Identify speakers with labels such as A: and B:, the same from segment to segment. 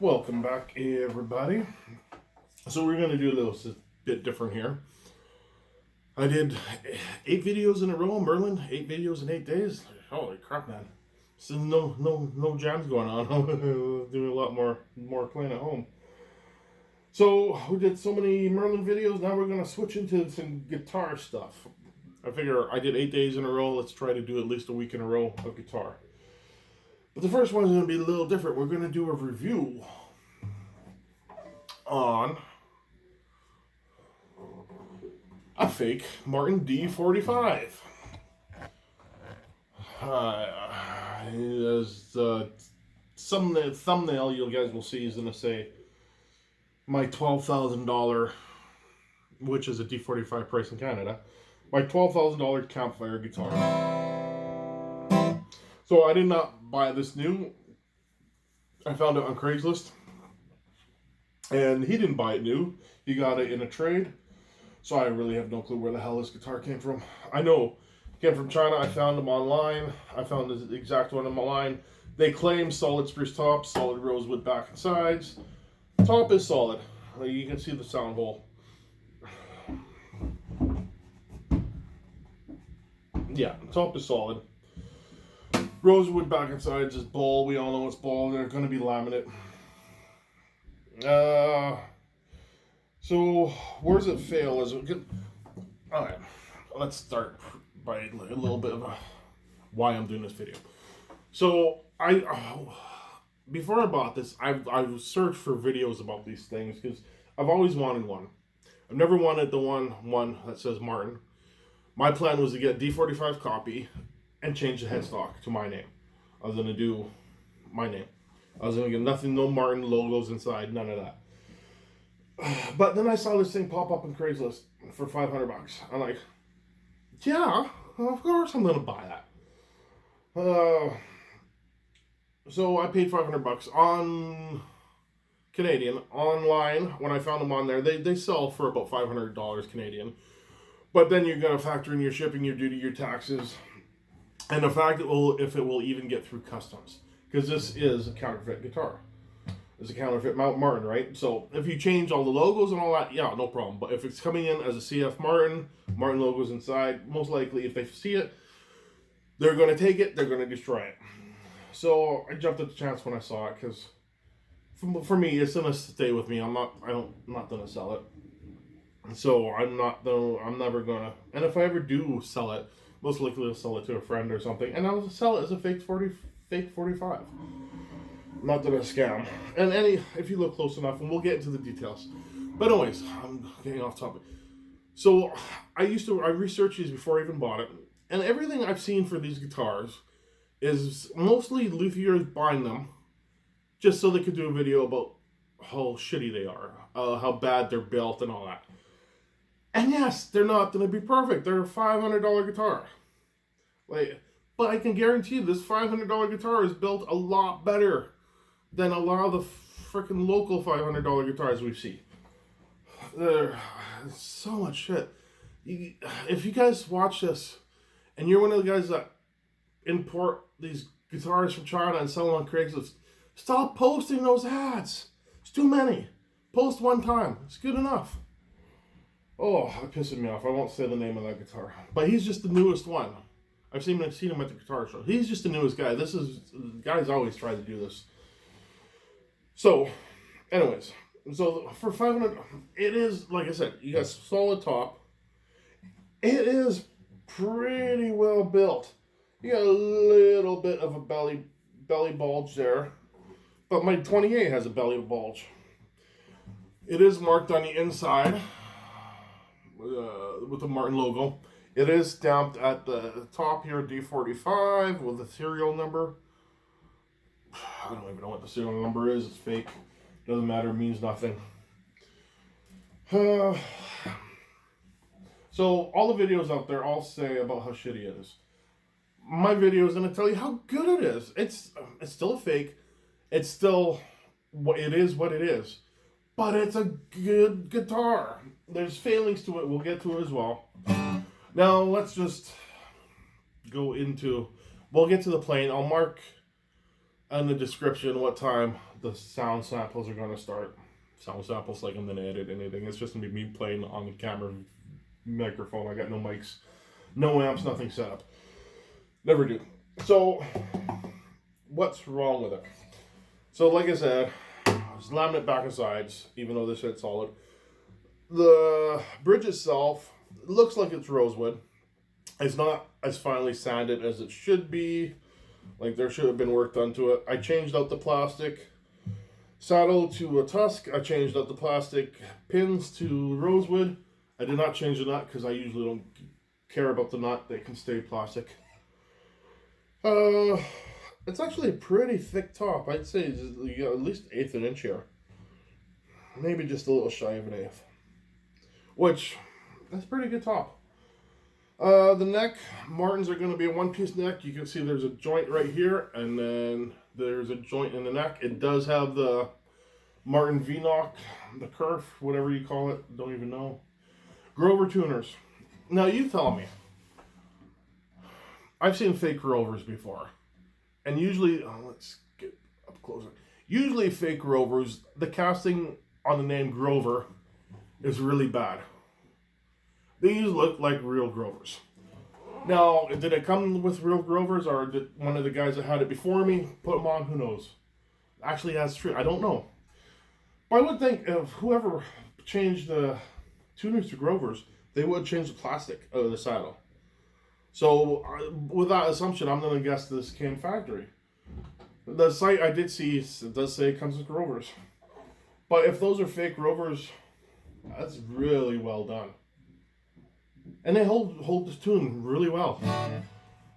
A: Welcome back, everybody. So we're going to do a little bit different here. I did 8 videos in a row, Merlin. 8 videos in 8 days. Holy crap, man! So no jams going on. Doing a lot more playing at home. So we did so many Merlin videos. Now we're going to switch into some guitar stuff. I figure I did 8 days in a row. Let's try to do at least a week in a row of guitar. But the first one is going to be a little different. We're going to do a review on a fake Martin D-45. As some thumbnail you guys will see is going to say my $12,000, which is a D-45 price in Canada, my $12,000 campfire guitar. So I did not buy this new. I found it on Craigslist. And he didn't buy it new. He got it in a trade. So I really have no clue where the hell this guitar came from. I know it came from China. I found them online. I found the exact one online. They claim solid spruce top, solid rosewood back and sides. Top is solid. You can see the sound hole. Yeah, top is solid. Rosewood back and sides is ball. We all know it's ball. They're going to be laminate. So where's it fail? Is it good? All right, let's start by a little bit of why I'm doing this video. So before I bought this, I've searched for videos about these things because I've always wanted one. I've never wanted the one that says Martin. My plan was to get D-45 copy and change the headstock to my name. I was gonna do my name. I was gonna get nothing, no Martin logos inside, none of that. But then I saw this thing pop up on Craigslist for $500. I'm like, yeah, of course I'm gonna buy that. So I paid $500 on Canadian online. When I found them on there, they sell for about $500 Canadian. But then you're gonna factor in your shipping, your duty, your taxes, and the fact that if it will even get through customs. Because this is a counterfeit guitar. It's a counterfeit Martin, right? So if you change all the logos and all that, yeah, no problem. But if it's coming in as a CF Martin logos inside, most likely if they see it, they're going to take it, they're going to destroy it. So I jumped at the chance when I saw it because for me, it's going to stay with me. I'm not going to sell it. So I'm never going to. And if I ever do sell it, most likely I'll sell it to a friend or something, and I'll sell it as a fake 45. Not that it's a scam. And if you look close enough, and we'll get into the details. But anyways, I'm getting off topic. So I researched these before I even bought it, and everything I've seen for these guitars is mostly luthiers buying them just so they could do a video about how shitty they are, how bad they're built, and all that. And yes, they're not going to be perfect. They're a $500 guitar. But I can guarantee you this $500 guitar is built a lot better than a lot of the freaking local $500 guitars we see. There's so much shit. If you guys watch this and you're one of the guys that import these guitars from China and sell them on Craigslist, stop posting those ads. It's too many. Post one time. It's good enough. Oh, that pisses me off. I won't say the name of that guitar. But he's just the newest one. I've seen him at the guitar show. He's just the newest guy. Guys always try to do this. So, anyways. So, for $500, it is, like I said, you got solid top. It is pretty well built. You got a little bit of a belly bulge there. But my 28 has a belly bulge. It is marked on the inside with the Martin logo. It is stamped at the top here, D-45, with the serial number. I don't even know what the serial number is. It's fake. Doesn't matter. It means nothing. So all the videos out there all say about how shitty it is. My video is going to tell you how good it is. It's still a fake. It's still what it is. But it's a good guitar. There's failings to it. We'll get to it as well. Now, let's just go into... We'll get to the playing. I'll mark in the description what time the sound samples are going to start. Sound samples, like I'm going to edit anything. It's just going to be me playing on the camera microphone. I got no mics, no amps, nothing set up. Never do. So, what's wrong with it? So, like I said, it's laminate back and sides, even though this is solid. The bridge itself looks like it's rosewood. It's not as finely sanded as it should be. Like, there should have been work done to it. I changed out the plastic saddle to a tusk. I changed out the plastic pins to rosewood. I did not change the nut because I usually don't care about the nut. They can stay plastic. It's actually a pretty thick top. I'd say you got at least 1/8 an inch here. Maybe just a little shy of 1/8. Which, that's pretty good top. The neck, Martins are going to be a one-piece neck. You can see there's a joint right here, and then there's a joint in the neck. It does have the Martin V-Knock, the kerf, whatever you call it, don't even know. Grover tuners. Now you tell me. I've seen fake Rovers before. And usually, let's get up closer. Usually fake Rovers, the casting on the name Grover is really bad. These look like real Grovers. Now, did it come with real Grovers, or did one of the guys that had it before me put them on? Who knows? Actually, that's true. I don't know. But I would think if whoever changed the tuners to Grovers, they would change the plastic out of the saddle. So, with that assumption, I'm going to guess this came factory. The site I did see, it does say it comes with Grovers. But if those are fake Rovers, that's really well done. And they hold this tune really well.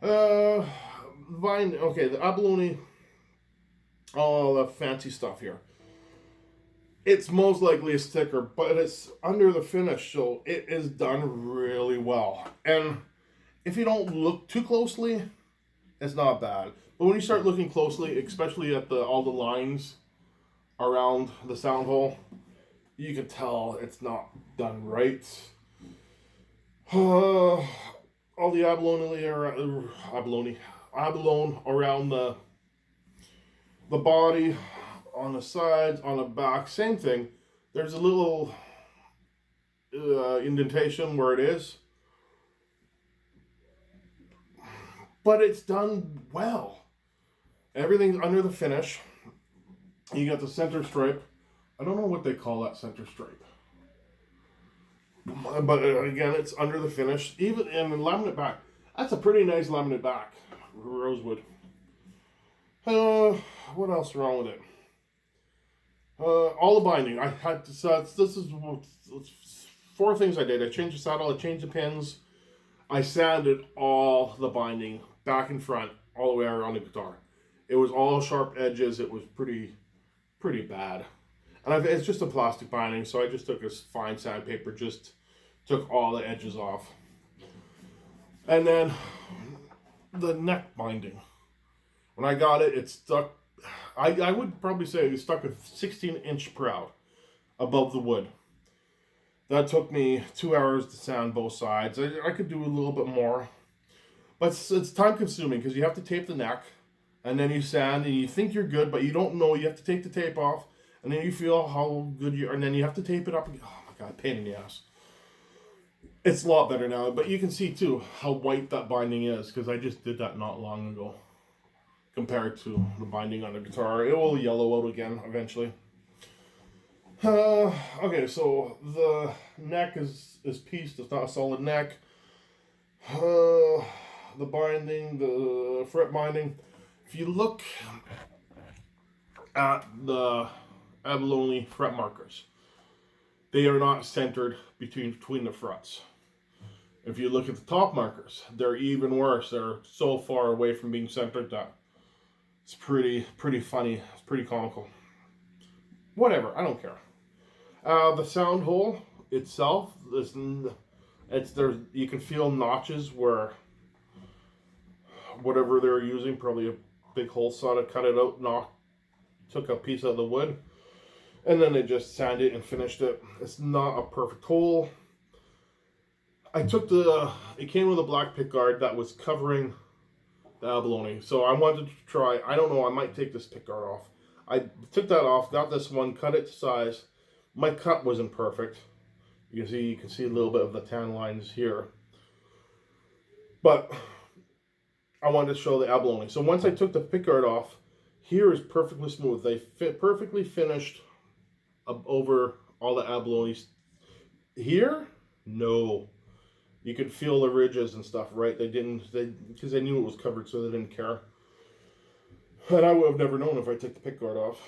A: The abalone, all the fancy stuff here. It's most likely a sticker, but it's under the finish, so it is done really well. And if you don't look too closely, it's not bad. But when you start looking closely, especially at all the lines around the sound hole, you can tell it's not done right. All the abalone around the body, on the sides, on the back, same thing. There's a little indentation where it is, but it's done well. Everything's under the finish. You got the center stripe. I don't know what they call that center stripe. But again, it's under the finish. Even in the laminate back. That's a pretty nice laminate back. Rosewood. What else is wrong with it? All the binding. I had to. This is 4 things I did. I changed the saddle. I changed the pins. I sanded all the binding back and front, all the way around the guitar. It was all sharp edges. It was pretty bad. And it's just a plastic binding, so I just took a fine sandpaper, just took all the edges off. And then the neck binding. When I got it, it stuck, I would probably say it stuck a 16-inch proud above the wood. That took me 2 hours to sand both sides. I could do a little bit more. But it's time consuming because you have to tape the neck, and then you sand, and you think you're good, but you don't know. You have to take the tape off. And then you feel how good you are, and then you have to tape it up again. Oh my God, pain in the ass. It's a lot better now, but you can see too how white that binding is, because I just did that not long ago. Compared to the binding on the guitar. It will yellow out again eventually. Okay, so the neck is pieced, it's not a solid neck. The binding, the fret binding. If you look at the abalone fret markers, they are not centered between the frets. If you look at the top markers, they're even worse. They're so far away from being centered that it's pretty funny. It's pretty comical. Whatever, I don't care. The sound hole itself, it's there. You can feel notches where whatever they're using, probably a big hole saw to cut it out, took a piece of the wood, and then they just sanded it and finished it. It's not a perfect hole. I took it came with a black pick guard that was covering the abalone, so I wanted to try. I don't know, I might take this pick guard off. I took that off, got this one, cut it to size. My cut wasn't perfect. You can see a little bit of the tan lines here. But I wanted to show the abalone. So once I took the pickguard off, here is perfectly smooth. They fit perfectly finished over all the abalone. Here, no. You could feel the ridges and stuff, right? Because they knew it was covered, so they didn't care. And I would have never known if I took the pickguard off.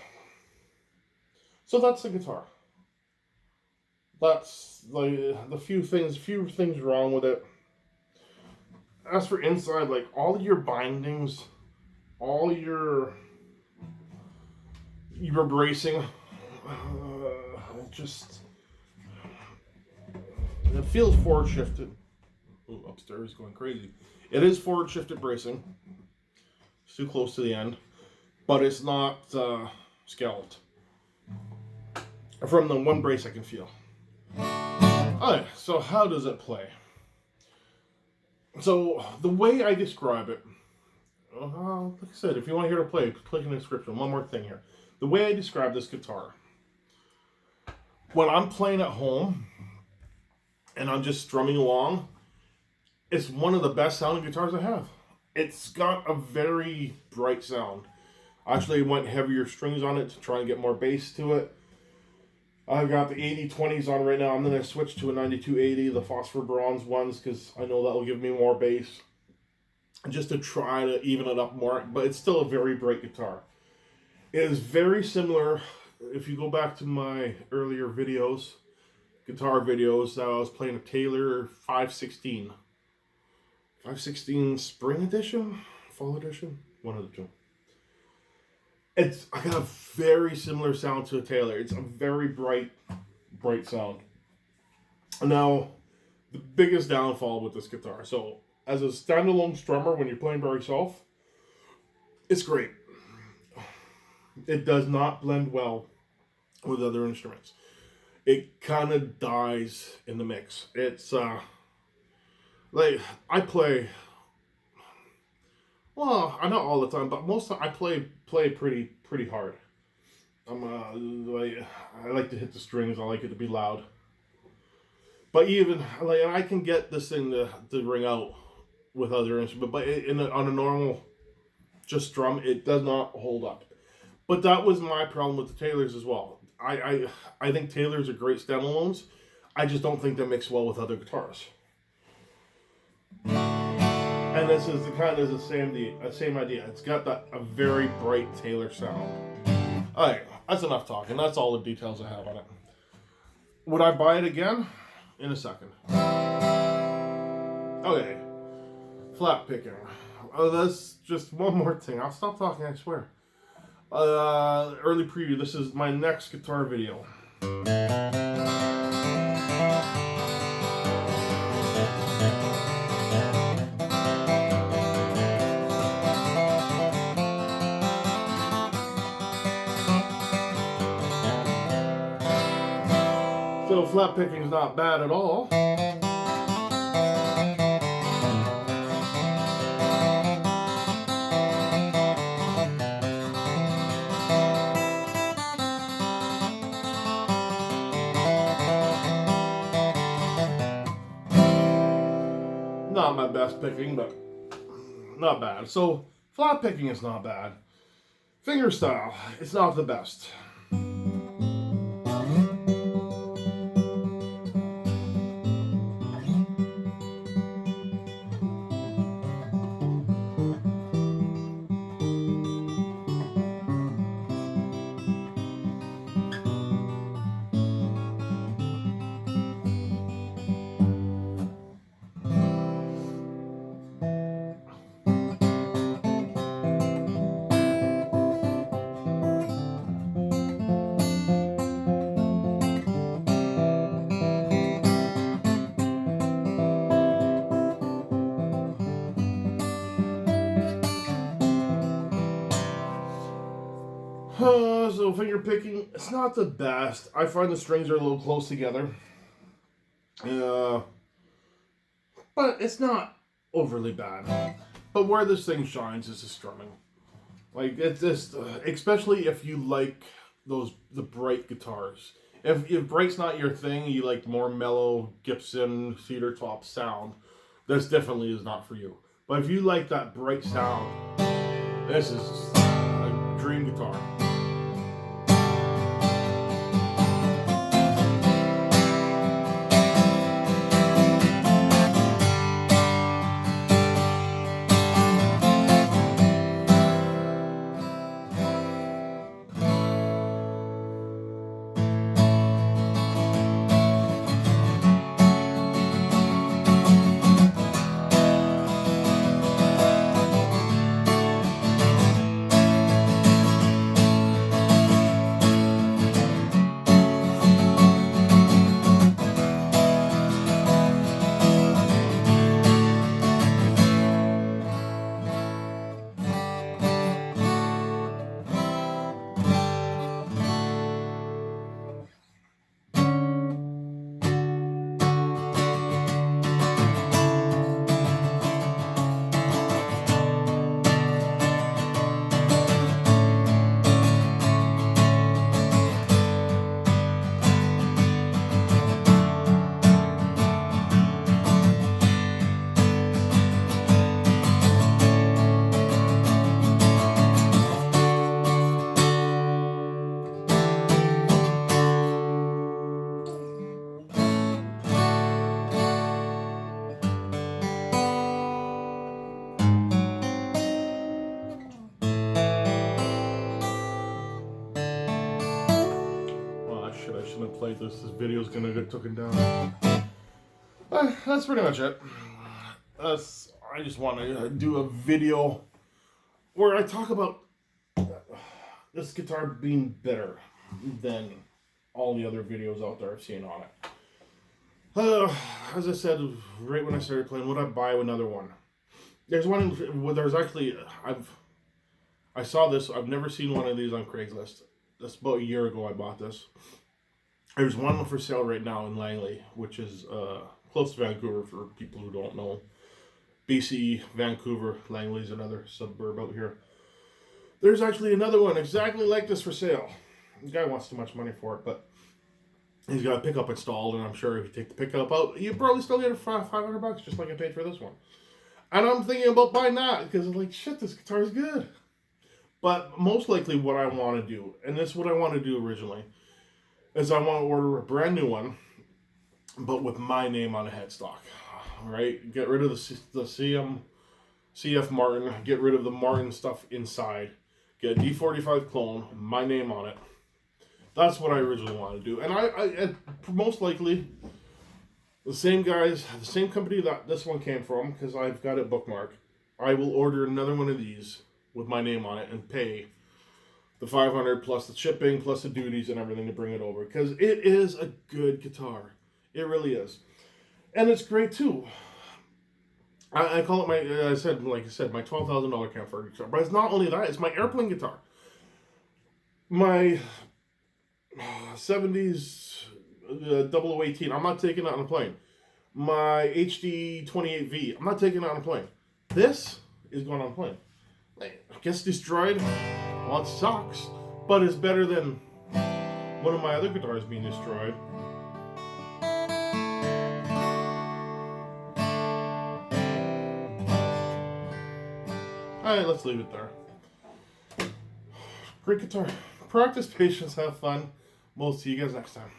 A: So that's the guitar. That's like the few things wrong with it. As for inside, like all your bindings, all your bracing, just it feels forward shifted. Ooh, upstairs going crazy. It is forward shifted bracing. It's too close to the end, but it's not scalloped. From the one brace I can feel. Alright, so how does it play? So the way I describe it, like I said, if you want to hear it play, click in the description. One more thing here. The way I describe this guitar, when I'm playing at home and I'm just strumming along, it's one of the best sounding guitars I have. It's got a very bright sound. I actually went heavier strings on it to try and get more bass to it. I've got the 80-20s on right now. I'm going to switch to a 9280, the phosphor bronze ones, because I know that will give me more bass. Just to try to even it up more, but it's still a very bright guitar. It is very similar, if you go back to my earlier videos, guitar videos, I was playing a Taylor 516. 516 Spring Edition? Fall Edition? One of the two. I got a very similar sound to a Taylor. It's a very bright sound. Now, the biggest downfall with this guitar. So, as a standalone strummer, when you're playing by yourself, it's great. It does not blend well with other instruments. It kind of dies in the mix. It's, like, I play... Well, I not all the time, but most of I play pretty hard. I like to hit the strings. I like it to be loud. But even I can get this thing to ring out with other instruments, but on a normal just strum, it does not hold up. But that was my problem with the Taylors as well. I think Taylors are great standalones. I just don't think they mix well with other guitars. And this is the same idea. It's got a very bright Taylor sound. Alright, that's enough talking. That's all the details I have on it. Would I buy it again? In a second. Okay. Flat picking. That's just one more thing. I'll stop talking, I swear. Early preview. This is my next guitar video. So flat picking is not bad at all. Not my best picking, but not bad. So flat picking is not bad. Finger style, it's not the best. So finger picking, it's not the best. I find the strings are a little close together. But it's not overly bad. But where this thing shines is the strumming. Like, it's just, especially if you like the bright guitars. If bright's not your thing, you like more mellow Gibson cedar top sound, this definitely is not for you. But if you like that bright sound, this is a dream guitar. I shouldn't have played this. This video's gonna get taken down. That's pretty much it. I just want to do a video where I talk about this guitar being better than all the other videos out there I've seen on it. As I said, right when I started playing, would I buy another one? There's one. There's actually I saw this. I've never seen one of these on Craigslist. That's about a year ago I bought this. There's one for sale right now in Langley, which is close to Vancouver for people who don't know. BC, Vancouver, Langley's another suburb out here. There's actually another one exactly like this for sale. The guy wants too much money for it, but he's got a pickup installed, and I'm sure if you take the pickup out, you probably still get it for $500, just like I paid for this one. And I'm thinking about buying that, because I'm like, shit, this guitar is good. But most likely what I want to do, and this is what I want to do originally, is I want to order a brand new one, but with my name on the headstock. Right? Get rid of the CF Martin, get rid of the Martin stuff inside, get a D-45 clone, my name on it. That's what I originally wanted to do. And I most likely, the same guys, the same company that this one came from, because I've got it bookmarked, I will order another one of these with my name on it and pay the $500 plus the shipping plus the duties and everything to bring it over, because it is a good guitar. It really is, and it's great too. I call it my my $12,000 Camper guitar. But it's not only that; it's my airplane guitar. My 70s 0018. I'm not taking that on a plane. My HD 28V. I'm not taking that on a plane. This is going on a plane. Gets destroyed. Well, it sucks, but it's better than one of my other guitars being destroyed. Alright, let's leave it there. Great guitar. Practice, patience, have fun. We'll see you guys next time.